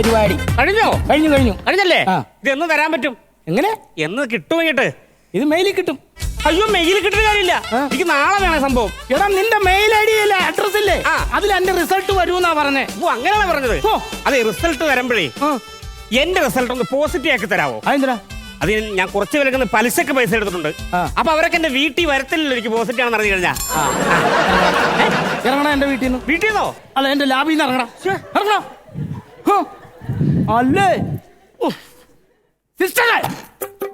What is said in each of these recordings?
പരിപാടി. കഴിഞ്ഞോ? കഴിഞ്ഞല്ലേ? ഇത് എന്ന് തരാൻ പറ്റും? എങ്ങനെ എന്ന് കിട്ടുമെങ്കിട്ട്? ഇത് മെയിലിൽ കിട്ടും. അയ്യോ, മെയിൽ കിട്ടുന്ന കാര്യമില്ല, എനിക്ക് നാളെ വേണം സംഭവം. എടാ നിന്റെ മെയിൽ ഐ ഡി അല്ലേ, അഡ്രസ് ഇല്ലേ, അതിൽ എന്റെ റിസൾട്ട് വരുമെന്നാ പറഞ്ഞേ. ഓ, അങ്ങനെയാണ് പറഞ്ഞത്. അതെ, റിസൾട്ട് വരുമ്പോഴേ എന്റെ റിസൾട്ട് ഒന്ന് പോസിറ്റീവ് ആക്കി തരാവോ? അതെന്തിനാ? അത് ഞാൻ കുറച്ച് പേർക്ക് പലിശക്ക് പൈസ എടുത്തിട്ടുണ്ട്. അപ്പൊ അവരൊക്കെ എന്റെ വീട്ടിൽ വരത്തില്ലല്ലോ എനിക്ക് പോസിറ്റീവ് ആണെന്ന് അറിഞ്ഞു കഴിഞ്ഞാ. ഇറങ്ങണ എന്റെ വീട്ടിൽ നിന്ന്. വീട്ടിൽ നിന്നോ? അല്ല, എന്റെ ലാബിൽ നിന്ന് ഇറങ്ങണ. അല്ലേ സിസ്റ്ററെ,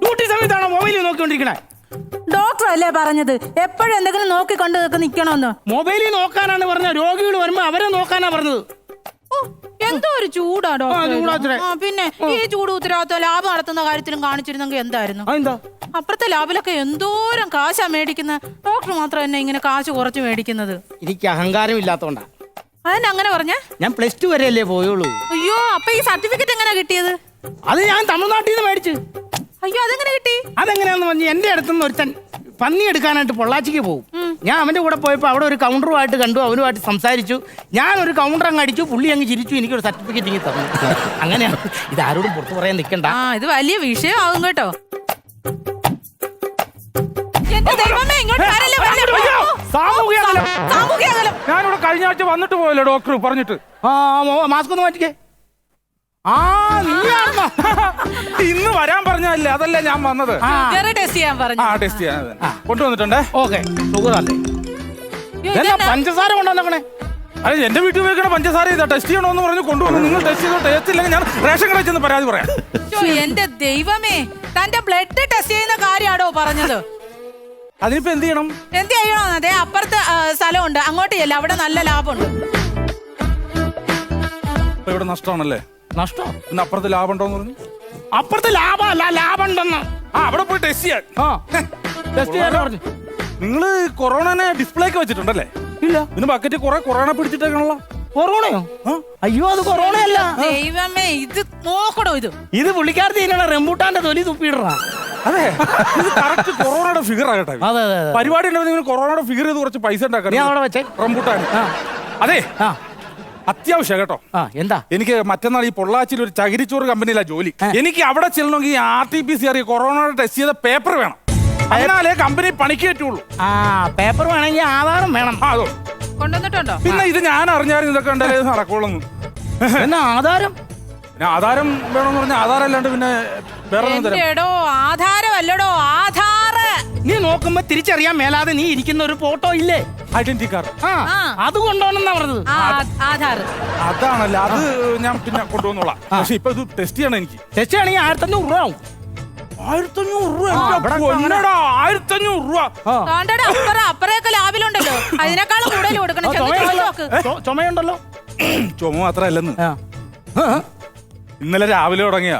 ഡ്യൂട്ടി സമയത്താണോ മൊബൈലിൽ നോക്കിക്കൊണ്ടിരിക്കണേ? ഡോക്ടർ അല്ലേ പറഞ്ഞത് എപ്പോഴും എന്തെങ്കിലും നോക്കിക്കൊണ്ട് നിക്കണമെന്ന്? മൊബൈലിൽ നോക്കാനാണ് പറഞ്ഞത്. രോഗികൾ വരുമ്പോ അവരെ നോക്കാനാ പറഞ്ഞത്. എന്തോ ഒരു ചൂടാ ഡോക്ടർ. പിന്നെ ഈ ചൂട് ഉത്തരവാദിത്വം ലാബ് നടത്തുന്ന കാര്യത്തിലും കാണിച്ചിരുന്നെങ്കിൽ എന്തായിരുന്നു? അപ്പുറത്തെ ലാബിലൊക്കെ എന്തോരം കാശാ മേടിക്കുന്നത്. ഡോക്ടർ മാത്രം എന്നെ ഇങ്ങനെ കാശ് കുറച്ച് മേടിക്കുന്നത്. എനിക്ക് അഹങ്കാരം ഇല്ലാത്തോണ്ടാ. അതിനങ്ങനെ പറഞ്ഞ? ഞാൻ +2 വരെയല്ലേ പോയുള്ളൂ. അയ്യോ, അപ്പൊ ഈ സർട്ടിഫിക്കറ്റ് എങ്ങനെയാ കിട്ടിയത്? അത് ഞാൻ തമിഴ്നാട്ടിൽ നിന്ന് മേടിച്ചു. അയ്യോ, അതെങ്ങനെ കിട്ടി? അതെങ്ങനെയാന്ന് പറഞ്ഞ് എന്റെ അടുത്തുനിന്ന് ഒരുത്തൻ പന്നി എടുക്കാനായിട്ട് പൊള്ളാച്ചിക്ക് പോകും. ഞാൻ അവന്റെ കൂടെ പോയപ്പോൾ അവിടെ ഒരു കൗണ്ടറുമായിട്ട് കണ്ടു, അവനുമായിട്ട് സംസാരിച്ചു. ഞാനൊരു കൗണ്ടർ അങ്ങ് അടിച്ചു, പുള്ളി അങ്ങ് ചിരിച്ചു, എനിക്കൊരു സർട്ടിഫിക്കറ്റ് ഇങ്ങനെ തന്നു. അങ്ങനെയാണ്. ഇത് ആരോടും പുറത്തു പറയാൻ നിൽക്കണ്ട. ഇത് വലിയ വിഷയമാകും കേട്ടോ. ഞാനിവിടെ കഴിഞ്ഞ ആഴ്ച വന്നിട്ട് പോയല്ലോ ഡോക്ടർ പറഞ്ഞിട്ട്. മാസ്ക് ഒന്ന് മാറ്റിക്കേ. ഇന്ന് വരാൻ പറഞ്ഞല്ലേ, അതല്ലേ ഞാൻ വന്നത്. ടെസ്റ്റ് ചെയ്യാൻ കൊണ്ടുവന്നിട്ടുണ്ടേ. ഓക്കെ, ഷുഗറല്ലേ? പഞ്ചസാര കൊണ്ടുവന്നേ. അതെ, എന്റെ വീട്ടിൽ ഉപയോഗിക്കണ പഞ്ചസാര ഇതാ. ടെസ്റ്റ് ചെയ്യണമെന്ന് പറഞ്ഞു കൊണ്ടുവന്നു. നിങ്ങൾ ടെസ്റ്റ് ചെയ്തോ? ടെസ്റ്റ് ഇല്ലെങ്കിൽ ഞാൻ റേഷൻ കടയിൽ ചെന്ന് പരാതി പറയാം. എന്റെ ദൈവമേ, തന്റെ ബ്ലഡ് ടെസ്റ്റ് ചെയ്യുന്ന കാര്യമാണോ പറഞ്ഞത്? അതിനിപ്പോ എന്ത് ചെയ്യണം? എന്ത് ചെയ്യണോ? അതെ, അപ്പുറത്തെ സ്ഥലമുണ്ട്, അങ്ങോട്ട് ചെല്ല, അവിടെ നല്ല ലാഭമുണ്ട്. ഇവിടെ നഷ്ടമാണല്ലേ? നഷ്ടം? പിന്നെ അപ്പുറത്ത് ലാഭം ഉണ്ടോന്ന് പറഞ്ഞു. അപ്പുറത്ത് ലാഭമല്ല, ലാഭം ഉണ്ടെന്ന്. അവിടെ പോയി ടെസ്റ്റ് ചെയ്യാൻ. ടെസ്റ്റ് ചെയ്യാൻ പറഞ്ഞു. നിങ്ങള് കൊറോണനെ ഡിസ്പ്ലേക്ക് വെച്ചിട്ടുണ്ടല്ലേ? ഇല്ല. ഇതിന് ബക്കറ്റ് കുറെ കൊറോണ പിടിച്ചിട്ടേക്കണല്ലോ. കൊറോണയോ? അയ്യോ, അത് കൊറോണയല്ല. ദൈവമേ, ഇത് നോക്കണോ? ഇത് പുള്ളിക്കാരത്തി റംബൂട്ടാന്റെ തൊലി തുപ്പിയിടണ. അതെ, ഇത് കറക്റ്റ് കൊറോണയുടെ ഫിഗർ ആകട്ടെ. അതെ അതെ, പരിപാടി ഉണ്ടെങ്കിൽ കൊറോണയുടെ ഫിഗർ ചെയ്ത് കുറച്ച് പൈസ ഉണ്ടാക്കണം. അവിടെ വെച്ചേ റംബൂട്ടാൻ. അതെ, അത്യാവശ്യം കേട്ടോ. എന്താ? എനിക്ക് മറ്റന്നാൾ ഈ പൊള്ളാച്ചിയിൽ ഒരു ചകിരിച്ചോറ് കമ്പനിയിലാണ് ജോലി. എനിക്ക് അവിടെ ചെല്ലണമെങ്കിൽ RT-PCR കൊറോണയുടെ ടെസ്റ്റ് ചെയ്ത പേപ്പർ വേണം. അതിനാലേ കമ്പനി പണിക്ക് പറ്റുള്ളൂ. പേപ്പർ വേണമെങ്കിൽ ആധാരം വേണം. അതോ കൊണ്ടുവന്നിട്ടുണ്ടോ? പിന്നെ ഇത് ഞാൻ അറിഞ്ഞാലും ഇതൊക്കെ ഉണ്ടായാലും നടക്കുള്ളൂ. എന്നാ ആധാരം? പിന്നെ ആധാരം വേണമെന്ന് പറഞ്ഞാൽ ആധാരം അല്ലാണ്ട് പിന്നെ വേറെ ആധാരമല്ലടോ, ആധാറ്. നീ നോക്കുമ്പോ തിരിച്ചറിയാൻ മേലാതെ നീ ഇരിക്കുന്ന ഒരു ഫോട്ടോ ഇല്ലേ, ഐഡന്റിറ്റി കാർഡ്. അത് കൊണ്ടുപോകണമെന്നാ പറഞ്ഞത്. ആധാർ അതാണല്ലോ, അത് ഞാൻ പിന്നെ കൊണ്ടുവന്നോളാം. പക്ഷെ ഇപ്പൊ ഇത് ടെസ്റ്റ് ചെയ്യണം. എനിക്ക് ടെസ്റ്റ് ചെയ്യണമെങ്കിൽ 1500 രൂപ ആവും. 1500 രൂപ? അപ്പറയൊക്കെ ലാഭിലുണ്ടല്ലോ, അതിനേക്കാളും കൂടുതൽ കൊടുക്കണം. ചുമയുണ്ടല്ലോ? ചുമ മാത്രല്ലെന്ന്, ഇന്നലെ രാവിലെ തുടങ്ങിയ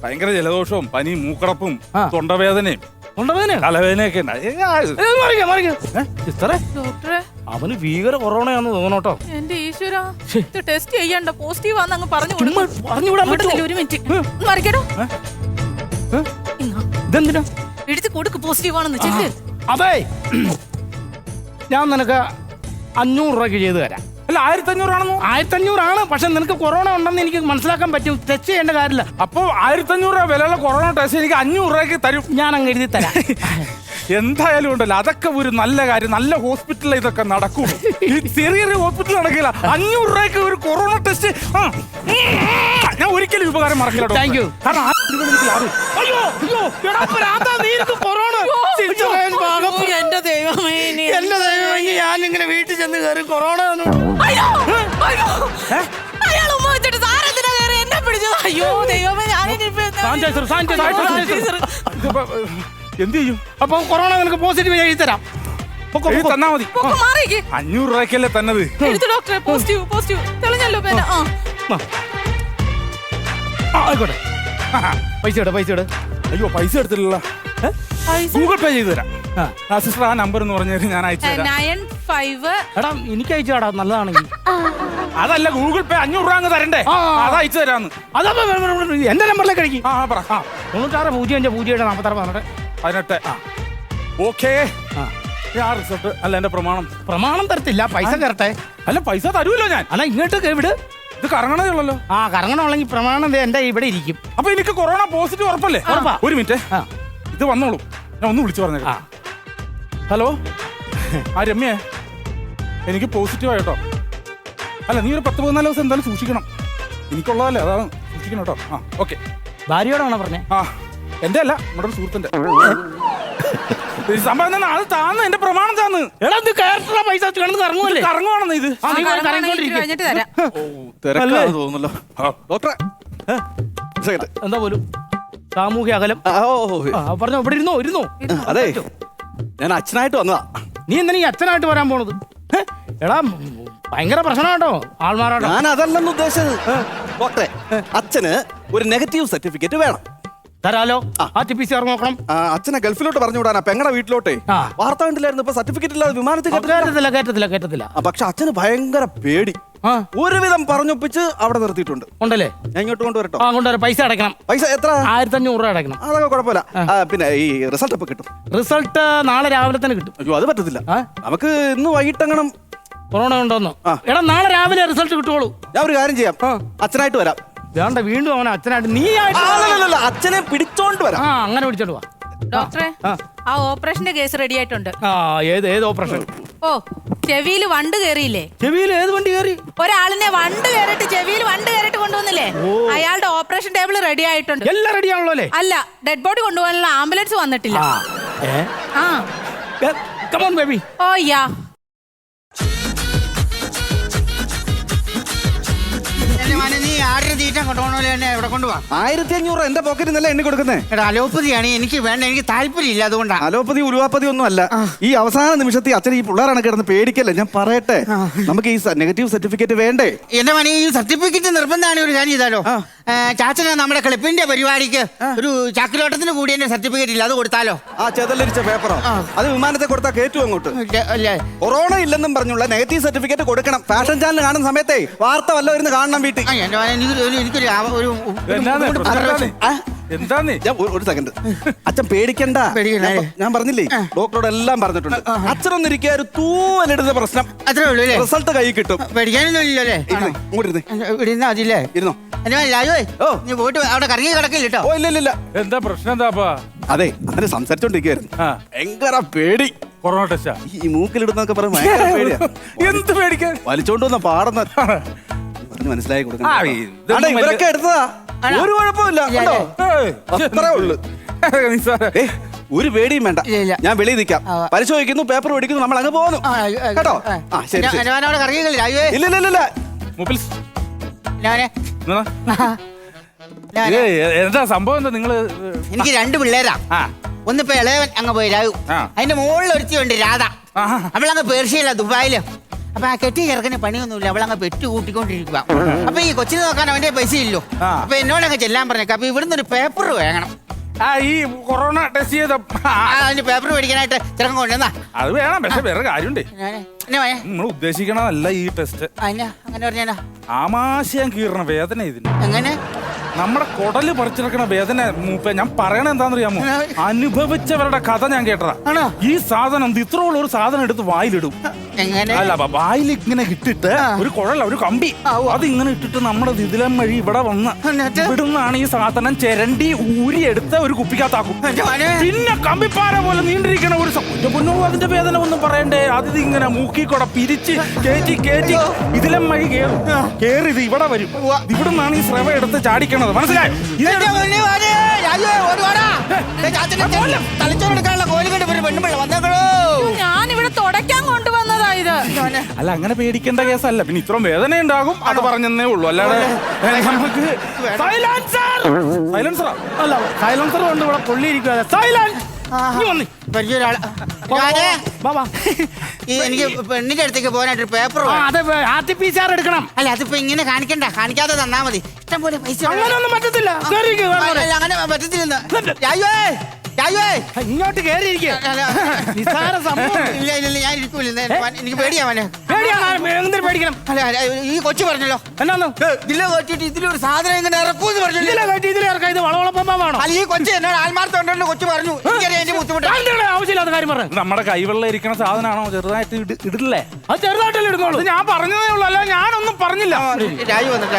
ഭയങ്കര ജലദോഷവും പനിയും മൂക്കടപ്പും തൊണ്ടവേദനയും തലവേദനയൊക്കെ അവന് ഭീകര കൊറോണയാന്ന് തോന്നോട്ടോ. എന്റെ ഈശ്വര, ടെസ്റ്റ് ചെയ്യണ്ട, പോസിറ്റീവ് ആണെന്ന് പറഞ്ഞു പറഞ്ഞുവിടാൻ പറ്റുമോ? ഒരു മിനിറ്റ് മറിക്കടോ. ഇതെന്തിനാ എടുത്ത് കൊടുക്ക്, പോസിറ്റീവ് ആണെന്ന് ചെക്ക്. അതെ, ഞാൻ നിനക്ക് 500 രൂപയ്ക്ക് ചെയ്ത് തരാം. അല്ല, 1500 ആണെന്നോ? 1500 ആണ്. പക്ഷെ നിനക്ക് കൊറോണ ഉണ്ടെന്ന് എനിക്ക് മനസ്സിലാക്കാൻ പറ്റും. ടെസ്റ്റ് ചെയ്യേണ്ട കാര്യമില്ല. അപ്പൊ 1500 രൂപ വിലയുള്ള കൊറോണ ടെസ്റ്റ് എനിക്ക് 500 രൂപയ്ക്ക് തരും. ഞാൻ അങ്ങ് എഴുതി തരാം. എന്തായാലും ഉണ്ടല്ലോ, അതൊക്കെ ഒരു നല്ല കാര്യം. നല്ല ഹോസ്പിറ്റലിൽ ഇതൊക്കെ നടക്കുള്ളൂ. ഈ ചെറിയ ഹോസ്പിറ്റൽ നടക്കില്ല. 500 രൂപയ്ക്ക് ഒരു കൊറോണ ടെസ്റ്റ് ഞാൻ ഒരിക്കലും ഉപകാരം മറക്കില്ല. Thank you. കാരണം എന്റെ ദൈവമേ, ഞാനിങ്ങനെ വീട്ടിൽ ചെന്ന് കയറി കൊറോണ എന്നെ പിടിച്ചത്. അയ്യോ ദൈവമേ, എന്ത് ചെയ്യും? അപ്പൊ കൊറോണ നിനക്ക് പോസിറ്റീവ് എഴുതി തരാം. തന്നാ മതി. 500 രൂപയ്ക്കല്ലേ തന്നത്? ഡോക്ടറെ, പോസിറ്റീവ് തെളിഞ്ഞല്ലോ. ആയിക്കോട്ടെ, പൈസ ഇട്. അയ്യോ, പൈസ എടുത്തില്ല. ഗൂഗിൾ പേ ചെയ്തു തരാം. സിസ്റ്റർ, ആ നമ്പർ എന്ന് പറഞ്ഞാൽ ഞാൻ അയച്ചു തരാം. 95. എടാ, എനിക്ക് അയച്ചാടാ, നല്ലതാണെങ്കിൽ. അതല്ല, ഗൂഗിൾ പേ 500 രൂപ അങ്ങ് തരണ്ടേ? അത് അയച്ചു തരാന്ന്. അതപ്പോ എന്റെ നമ്പറിലേക്ക് കഴിക്കും. 96 047 ഓക്കെ. റിസൾട്ട് അല്ല എന്റെ പ്രമാണം. പ്രമാണം തരത്തില്ല, പൈസ തരട്ടെ. അല്ല, പൈസ തരൂല്ലോ ഞാൻ. അല്ല, ഇങ്ങോട്ട് വിട്. ഇത് കറങ്ങണതേ ഉള്ളല്ലോ. ആ കറങ്ങണമുള്ളെങ്കിൽ പ്രമാണം ദേ എന്റെ ഇവിടെ ഇരിക്കും. അപ്പൊ എനിക്ക് കൊറോണ പോസിറ്റീവ് ഉറപ്പല്ലേ? ഉറപ്പാ. ഒരു മിനിറ്റ്, ഇത് വന്നോളൂ, ഞാൻ ഒന്ന് വിളിച്ചു പറഞ്ഞേക്കാം. ഹലോ, ആ രമ്യേ, എനിക്ക് പോസിറ്റീവ് ആയിട്ടോ. അല്ല, നീ ഒരു 10-14 ദിവസം എന്തായാലും സൂക്ഷിക്കണം. എനിക്കുള്ളതല്ലേ, അതാണ് സൂക്ഷിക്കണം കേട്ടോ. ആ ഓക്കെ. ഭാര്യയോടാണോ പറഞ്ഞേ? ആ എന്റെ അല്ല, നമ്മുടെ ഒരു സുഹൃത്തിന്റെ സംഭവം എന്നാ, അത് താന്ന് എന്റെ പ്രമാണം താന്ന്. എടാ ഇത് കയറ്റുള്ള പൈസ കിടന്ന് കറങ്ങുമല്ലേ? കറങ്ങുവാണെന്ന് ഇത്. കഴിഞ്ഞിട്ട് തരാം. തിരക്കാന്ന് തോന്നുന്നല്ലോ. ഡോക്ടറെ എന്താ പോലും സാമൂഹ്യ അകലം പറഞ്ഞോ. ഇവിടെ ഇരുന്നോ. അതെ, ഞാൻ അച്ഛനായിട്ട് വന്നതാ. നീ എന്തിനാ ഈ അച്ഛനായിട്ട് വരാൻ പോണത്? എടാ ഭയങ്കര പ്രശ്നമാട്ടോ ആൾമാരാട്ടോ. ഞാൻ അതല്ലെന്ന് ഉദ്ദേശിച്ചത്. ഡോക്ടറെ, അച്ഛന് ഒരു നെഗറ്റീവ് സർട്ടിഫിക്കറ്റ് വേണം. തരാലോ. RT-PCR നോക്കണം. അച്ഛനെ ഗൾഫിലോട്ട് പറഞ്ഞു വിടാനാ, പെങ്ങടെ വീട്ടിലോട്ടെ. വാർത്ത കണ്ടില്ലായിരുന്നു, ഇപ്പൊ സർട്ടിഫിക്കറ്റ് ഇല്ലാതെ വിമാനത്തിൽ കേട്ടത്തില്ല. പക്ഷെ അച്ഛന് ഭയങ്കര പേടി. ഒരുവിധം പറഞ്ഞൊപ്പിച്ച് അവിടെ നിർത്തിയിട്ടുണ്ട്. ഉണ്ടല്ലേ? ഞാൻ ഇങ്ങോട്ട് കൊണ്ടുവരട്ടോ? കൊണ്ടുവരാം. പൈസ അടയ്ക്കണം. പൈസ എത്ര? 1500 രൂപ അടയ്ക്കണം. അതൊക്കെ കുഴപ്പമില്ല. പിന്നെ ഈ റിസൾട്ട് എപ്പോ കിട്ടും? റിസൾട്ട് നാളെ രാവിലെ തന്നെ കിട്ടും. അയ്യോ, അത് പറ്റത്തില്ല. നമുക്ക് ഇന്ന് വൈകിട്ടെങ്ങണം കൊറോണ ഉണ്ടോന്നോ? എടാ നാളെ രാവിലെ റിസൾട്ട് കിട്ടുള്ളൂ. ഞാൻ ഒരു കാര്യം ചെയ്യാം, അച്ഛനായിട്ട് വരാം. വേണ്ട, വീണ്ടും അവനെ അച്ഛനായിട്ട് നീ അച്ഛനെ പിടിച്ചോണ്ട് വരാം. അങ്ങനെ പിടിച്ചോണ്ട് പോവാ. ഡോക്ടറെ, ആ ഓപ്പറേഷന്റെ കേസ് റെഡി ആയിട്ടുണ്ട്. ഏത് ഓപ്പറേഷൻ? ഓ, ചെവിയിൽ വണ്ട് കേറിയില്ലേ? ചെവിയിൽ ഏത് വണ്ടി കയറി? ഒരാളിനെ വണ്ട് കേറിട്ട് ചെവിയിൽ വണ്ട് കേറിട്ട് കൊണ്ടുവന്നില്ലേ? അയാളുടെ ഓപ്പറേഷൻ ടേബിൾ റെഡി ആയിട്ടുണ്ട്. എല്ലാം റെഡി ആണല്ലോ അല്ലേ? അല്ല, ഡെഡ് ബോഡി കൊണ്ടുപോകാനുള്ള ആംബുലൻസ് വന്നിട്ടില്ല. Come on, baby. ഓ യാ. നീ ആരുടെ തീറ്റ കൊണ്ടുപോകണല്ലോ എന്നെ എവിടെ കൊണ്ടുപോവാ? 1500 എന്റെ പോക്കറ്റിൽ നിന്നല്ലേ എണ്ണി കൊടുക്കുന്നേ. എടാ അലോപ്പതിയാണ് എനിക്ക് വേണ്ട, എനിക്ക് താല്പര്യമില്ല, അതുകൊണ്ടാണ്. അലോപ്പതി ഉരുവാപ്പതി ഒന്നും അല്ല. ഈ അവസാന നിമിഷത്തിൽ അച്ഛൻ ഈ പിള്ളേരാണ് കിടന്ന് പേടിക്കല്ലേ. ഞാൻ പറയട്ടെ, നമുക്ക് ഈ നെഗറ്റീവ് സർട്ടിഫിക്കറ്റ് വേണ്ടേ? എന്റെ മനെ ഈ സർട്ടിഫിക്കറ്റ് നിർബന്ധമാണ്. ഒരു കാര്യം ചെയ്താലോ, ചാച്ചന് നമ്മുടെ ക്ലിപ്പിന്റെ പരിപാടിക്ക് ഒരു ചാക്കിലോട്ടത്തിന് കൂടി എന്റെ സർട്ടിഫിക്കറ്റ് ഇല്ല, അത് കൊടുത്താലോ? ആ ചെതലരിച്ച പേപ്പറോ? അത് വിമാനത്തെ കൊടുത്താൽ കയറ്റും അങ്ങോട്ട്. കൊറോണ ഇല്ലെന്നും പറഞ്ഞുള്ള നെഗറ്റീവ് സർട്ടിഫിക്കറ്റ് കൊടുക്കണം. ഫാഷൻ ചാനൽ കാണുന്ന സമയത്തെ വാർത്ത വല്ലതും ഇരുന്ന് കാണണം വീട്ടിൽ. എന്താന്ന്? ഞാൻ ഒരു സെക്കൻഡ്, അച്ഛൻ പേടിക്കണ്ട. ഞാൻ പറഞ്ഞില്ലേ, ഡോക്ടറോട് എല്ലാം പറഞ്ഞിട്ടുണ്ട്. അച്ഛനൊന്നിരിക്കുക ഒരു തൂവലെടുത്ത പ്രശ്നം, അത്രേ ഉള്ളൂ. റിസൾട്ട് കൈ കിട്ടും. പേടിക്കാനൊന്നും ഇല്ലല്ലേ? അങ്ങോട്ടിരുന്നേ, അതില്ലേ ഇരുന്നോ. നീ പോയിട്ട് അവിടെ കറങ്ങി കിടക്കില്ല കേട്ടോ. ഓ ഇല്ല. എന്താ പ്രശ്നം? എന്താപ്പാ? അതെ, അങ്ങനെ സംസാരിച്ചോണ്ടിരിക്കുകയായിരുന്നു. ഭയങ്കര പേടി. കൊറോണ ടെസ്റ്റാ? ഈ മൂക്കിലിടുന്നൊക്കെ പറയുമ്പോ ഭയങ്കര പേടിയാ. എന്ത് പേടിക്കാൻ? വലിച്ചോണ്ട് വന്ന പാടുന്ന പറഞ്ഞ് മനസ്സിലാക്കി കൊടുക്കണം. ഇവരൊക്കെ എടുത്തതാ, ഒരു കുഴപ്പമില്ല. അത്രേ ഉള്ളു. ഒരു പേടിയും വേണ്ട. ഞാൻ വെളിയിൽ നിൽക്കാം, പരിശോധിക്കുന്നു, പേപ്പർ മേടിക്കുന്നു, നമ്മൾ അങ്ങ് പോകുന്നു കേട്ടോ. ശരി. ഇല്ല. എന്താ സംഭവം? എന്താ നിങ്ങള്? എനിക്ക് 2 പിള്ളേരാ. ഒന്നിപ്പോ ഇളയവൻ അങ്ങ് പോയി രാഹു. അതിന്റെ മുകളിൽ ഒരുത്തിയുണ്ട് രാധ. അവളങ്ങ് പേർഷ്യയില്ല, ദുബായില്. അപ്പൊ ആ കെട്ടി ചെറുക്കന് പണിയൊന്നുമില്ല, അവളങ്ങ് പെറ്റ് കൂട്ടിക്കൊണ്ടിരിക്കുക. അപ്പൊ ഈ കൊച്ചിനെ നോക്കാൻ അവന്റെ പൈസ ഇല്ലോ. അപ്പൊ എന്നോടങ്ങ് ചെല്ലാൻ പറഞ്ഞേക്കാം. അപ്പൊ ഇവിടുന്ന് ഒരു പേപ്പർ വേണം. ഈ കൊറോണ ടെസ്റ്റ് ചെയ്ത അതിന്റെ പേപ്പർ മേടിക്കാനായിട്ട് ചെറുക്കൻ കൊണ്ടുവന്നാ. അത് വേണം, പക്ഷെ വേറെ കാര്യമുണ്ട്. നിങ്ങൾ ഉദ്ദേശിക്കണതല്ല ഈ ടെസ്റ്റ്. അങ്ങനെ പറഞ്ഞാ ആമാശയം കീറണ വേദന ഇതിന്. എങ്ങനെ? നമ്മുടെ കുടല് പറിച്ചെടുക്കണ വേദന. മൂപ്പ ഞാൻ പറയണ എന്താണെന്നറിയാമോ? അനുഭവിച്ചവരുടെ കഥ ഞാൻ കേട്ടതാ. ഈ സാധനം ഇത്രയുള്ള ഒരു സാധനം എടുത്ത് വായിലിടും. അല്ല, വായിൽ ഇങ്ങനെ ഇട്ടിട്ട് ഒരു കുഴല, ഒരു കമ്പി, അത് ഇങ്ങനെ ഇട്ടിട്ട് നമ്മുടെ ഇതിലം വഴി ഇവിടെ വന്ന് ഇവിടുന്നാണ് ഈ സാധനം ചിരണ്ടി ഊരിയെടുത്ത് ഒരു കുപ്പിക്കകത്താക്കും. പിന്നെ കമ്പിപ്പാര പോലെ നീണ്ടിരിക്കണ ഒരു പൊന്നോ, അതിന്റെ വേദന ഒന്നും പറയണ്ടേ. അത് ഇങ്ങനെ മൂക്കിക്കൂടെ പിരിച്ച് കേറ്റി ഇതിലം വഴി കേറി ഇത് ഇവിടെ വരും. ഇവിടുന്നാണ് ഈ സ്രവ എടുത്ത് ചാടിക്കണത്. മനസ്സിലായോ? ഞാനിവിടെ തുടയ്ക്കാൻ കൊണ്ടുവന്നതാ ഇത്. അല്ല, അങ്ങനെ പേടിക്കേണ്ട കേസല്ല. പിന്നെ ഇത്രയും വേദന ഉണ്ടാകും, അത് പറഞ്ഞേ ഉള്ളൂ. അല്ലാതെ നമുക്ക് സൈലൻസറാ അല്ല, സൈലൻസർ കൊണ്ട് ഇവിടെ പൊള്ളിയിരിക്കുക. സൈലൻസ്. എനിക്ക് പെണ്ണിന്റെ അടുത്തേക്ക് പോകാനായിട്ട് പേപ്പർ RT-PCR എടുക്കണം. അല്ല, അതിപ്പോ ഇങ്ങനെ കാണിക്കണ്ട, കാണിക്കാതെ തന്നാ മതി. ഇഷ്ടം പോലെ പൈസ. അങ്ങനെയൊന്നും പറ്റത്തില്ല. അങ്ങനെ പറ്റത്തില്ലെന്ന്. ഇങ്ങോട്ട് കേറിയിരിക്കുക. ഇല്ല, ഞാൻ ഇരിക്കൂല. എനിക്ക് പേടിയാവനെ. എന്തിനു പേടിക്കണം? ഈ കൊച്ചു പറഞ്ഞല്ലോ എന്നാന്ന് ഇതിലെ കയറ്റിട്ട് ഇതിലൊരു സാധനം ഇങ്ങനെ ഇറക്കൂന്ന് പറഞ്ഞു. ഇതിലെ കയറ്റി ഇതിലെ ഇറക്കാം. ഇത് വളവളപ്പമാണോ? അല്ല, ഈ കൊച്ചു എന്നോട് ആത്മാർത്ഥം ഉണ്ടോ കൊച്ചു പറഞ്ഞു. എനിക്കറിയാം എന്റെ ബുദ്ധിമുട്ട്. ആവശ്യമില്ലാത്ത കാര്യം പറഞ്ഞു. നമ്മുടെ കൈവെള്ളം ഇരിക്കണ സാധനമാണോ? ചെറുതായിട്ട് ഇടില്ലേ? അത് ചെറുതായിട്ടല്ലേ എടുക്കുള്ളൂ. അത് ഞാൻ പറഞ്ഞതേ ഉള്ളൂ, അല്ല ഞാനൊന്നും പറഞ്ഞില്ല. രാജു വന്നോട്ടെ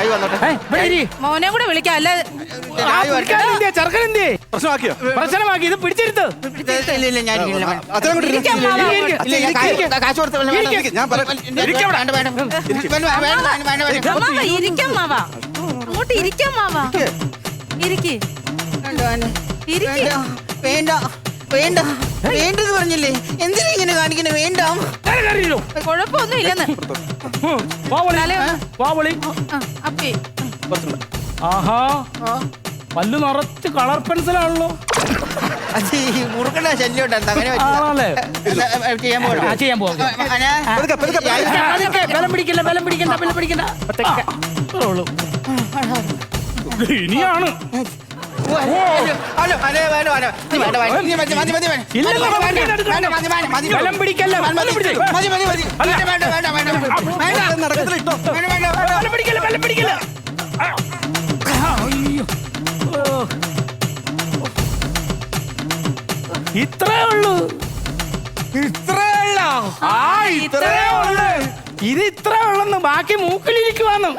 ഇവിടെ ഇരി. മോനെ കൂടെ വിളിക്കാം അല്ല ചെറുക്കനെന്തേ പ്രശ്നമാക്കിയോ? പ്രശ്നമാക്കി ഇത് പിടിച്ചെടുത്ത് ഇല്ല ഞാൻ അത്രയും കൂടി ഇരിക്കാം മാവ. കാശ് കൊടുത്ത് ഞാൻ പറയാം. മാവ ഇരിക്കാം മാവ, അങ്ങോട്ട് ഇരിക്കാം മാവ. ഇരിക്ക് ഇരിക്ക്. വേണ്ട വേണ്ട വേണ്ടെന്ന് പറഞ്ഞില്ലേ, എന്തിനാ ഇങ്ങനെ കാണിക്കുന്നത്? വേണ്ട കുഴപ്പമൊന്നും ഇല്ലെന്ന്. അപ്പി ആഹാ പല്ല് നിറച്ച് കളർ പെൻസിലാണല്ലോ. അത് ഈ മുറുക്കണ്ട ശല്യം ഉണ്ടായിരുന്നു, അങ്ങനെ പറ്റില്ല. ആണല്ലേ? ചെയ്യാൻ പോകണം. ചെയ്യാൻ പോകാം. ബലം പിടിക്കണ്ട ബലം പിടിക്കണ്ട ബലം പിടിക്കണ്ട. അത്രേ ഉള്ളൂ. ഇനിയാണ് ബലം പിടിക്കല്ല ബലം പിടിക്കല്ല ബലം പിടിക്കല്ല. അയ്യോ. ഇത്രേ ഉള്ളൂ. ഇത്രേ ഉള്ളൂ. ഇത് ഇത്രേ ഉള്ളെന്ന്, ബാക്കി മൂക്കിലിരിക്കുവാന്ന്.